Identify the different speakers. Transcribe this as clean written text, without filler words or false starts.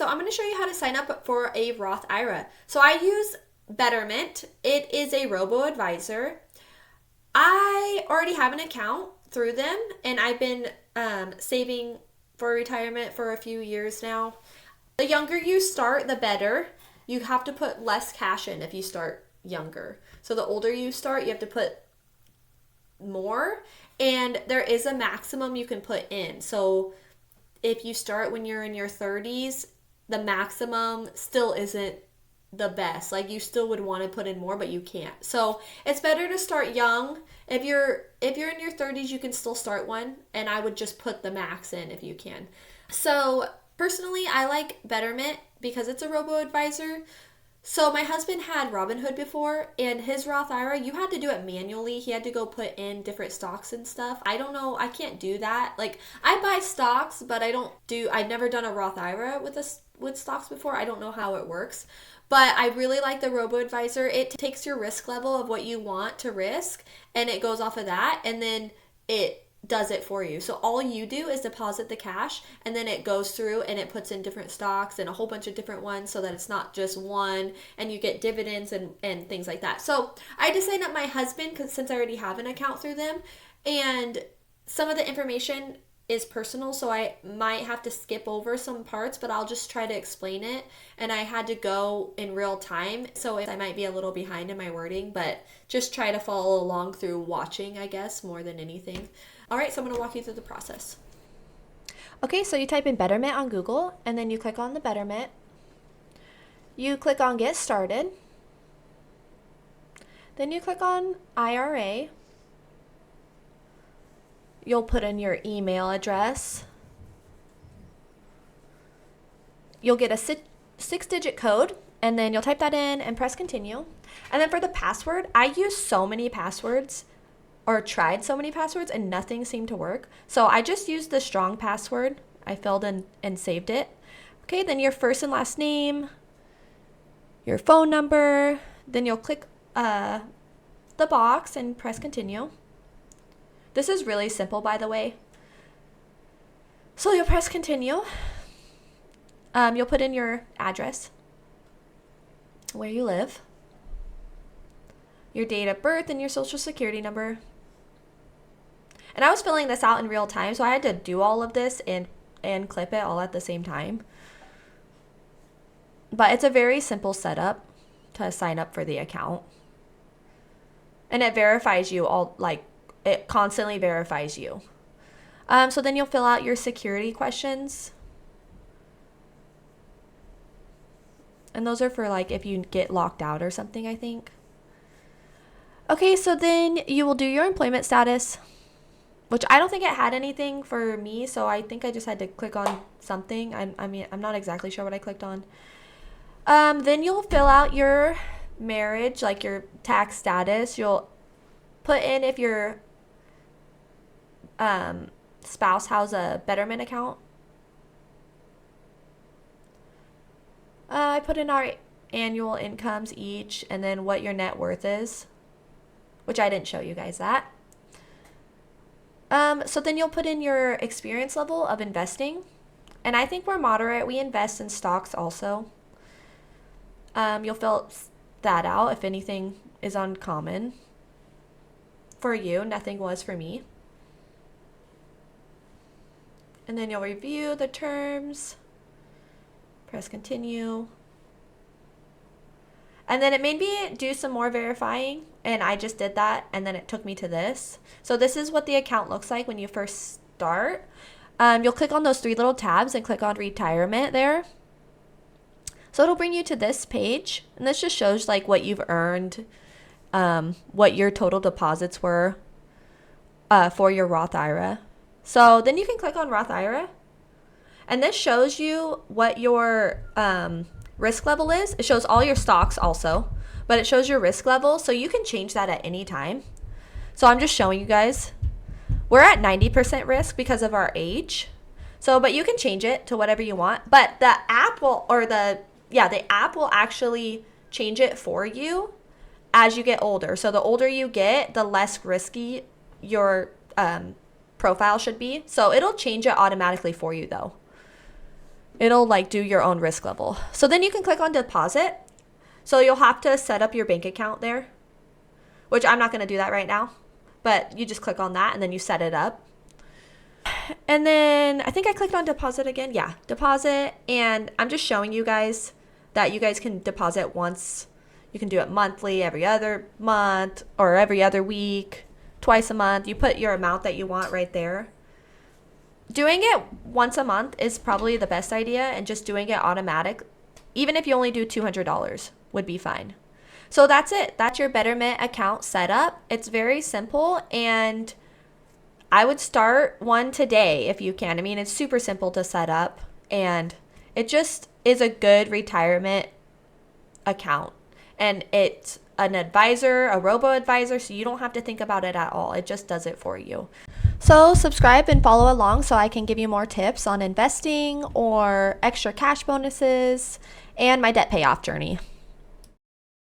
Speaker 1: so I'm going to show you how to sign up for a Roth IRA. So I use Betterment. It is a robo-advisor. I already have an account through them, and I've been saving for retirement for a few years now. The younger you start, the better. You have to put less cash in if you start younger. So the older you start, you have to put more, and there is a maximum you can put in. So if you start when you're in your 30s, the maximum still isn't the best. Like, you still would want to put in more, but you can't. So it's better to start young. If you're in your 30s, you can still start one, and I would just put the max in if you can. So personally, I like Betterment because it's a robo-advisor. So my husband had Robinhood before, and his Roth IRA, you had to do it manually. He had to go put in different stocks and stuff. I don't know. I can't do that. Like, I buy stocks, but I've never done a Roth IRA with stocks before. I don't know how it works. But I really like the robo-advisor. It takes your risk level of what you want to risk, and it goes off of that, and then it does it for you. So all you do is deposit the cash, and then it goes through and it puts in different stocks and a whole bunch of different ones, so that it's not just one, and you get dividends and things like that. So I just signed up my husband since I already have an account through them, and some of the information is personal, so I might have to skip over some parts, but I'll just try to explain it. And I had to go in real time, so I might be a little behind in my wording, but just try to follow along through watching, I guess, more than anything. All right, so I'm going to walk you through the process. Okay, so you type in Betterment on Google, and then you click on the Betterment. You click on Get Started. Then you click on IRA. You'll put in your email address. You'll get a 6-digit code, and then you'll type that in and press continue. And then for the password, I used so many passwords, or tried so many passwords, and nothing seemed to work. So I just used the strong password. I filled in and saved it. Okay, then your first and last name, your phone number, then you'll click the box and press continue. This is really simple, by the way. So you'll press continue. You'll put in your address, where you live, your date of birth, and your social security number. And I was filling this out in real time, so I had to do all of this and clip it all at the same time. But it's a very simple setup to sign up for the account. And it verifies you all, like, it constantly verifies you. So then you'll fill out your security questions. And those are for, like, if you get locked out or something, I think. Okay, so then you will do your employment status, which I don't think it had anything for me, so I think I just had to click on something. I mean, I'm not exactly sure what I clicked on. Then you'll fill out your marriage, like your tax status. You'll put in if your spouse has a Betterment account. I put in our annual incomes each, and then what your net worth is, which I didn't show you guys that. So then you'll put in your experience level of investing. And I think we're moderate. We invest in stocks also. You'll fill that out if anything is uncommon for you. Nothing was for me. And then you'll review the terms. Press continue. And then it made me do some more verifying, and I just did that, and then it took me to this. So this is what the account looks like when you first start. You'll click on those 3 little tabs and click on retirement there. So it'll bring you to this page, and this just shows like what you've earned, what your total deposits were for your Roth IRA. So then you can click on Roth IRA, and this shows you what your risk level is. It shows all your stocks also, but it shows your risk level, so you can change that at any time. So I'm just showing you guys. We're at 90% risk because of our age. So, but you can change it to whatever you want. But the app will, the app will actually change it for you as you get older. So the older you get, the less risky your profile should be. So it'll change it automatically for you though. it'll like do your own risk level. So then you can click on deposit. So you'll have to set up your bank account there, which I'm not going to do that right now, but you just click on that and then you set it up. And then I think I clicked on deposit again. Yeah, deposit. And I'm just showing you guys that you guys can deposit once. You can do it monthly, every other month, or every other week, twice a month. You put your amount that you want right there. Doing it once a month is probably the best idea, and just doing it automatic, even if you only do $200, would be fine. So that's it. That's your Betterment account setup. It's very simple, and I would start one today if you can. I mean, it's super simple to set up, and it just is a good retirement account. And it's an advisor, a robo-advisor, so you don't have to think about it at all. It just does it for you. So subscribe and follow along so I can give you more tips on investing or extra cash bonuses and my debt payoff journey.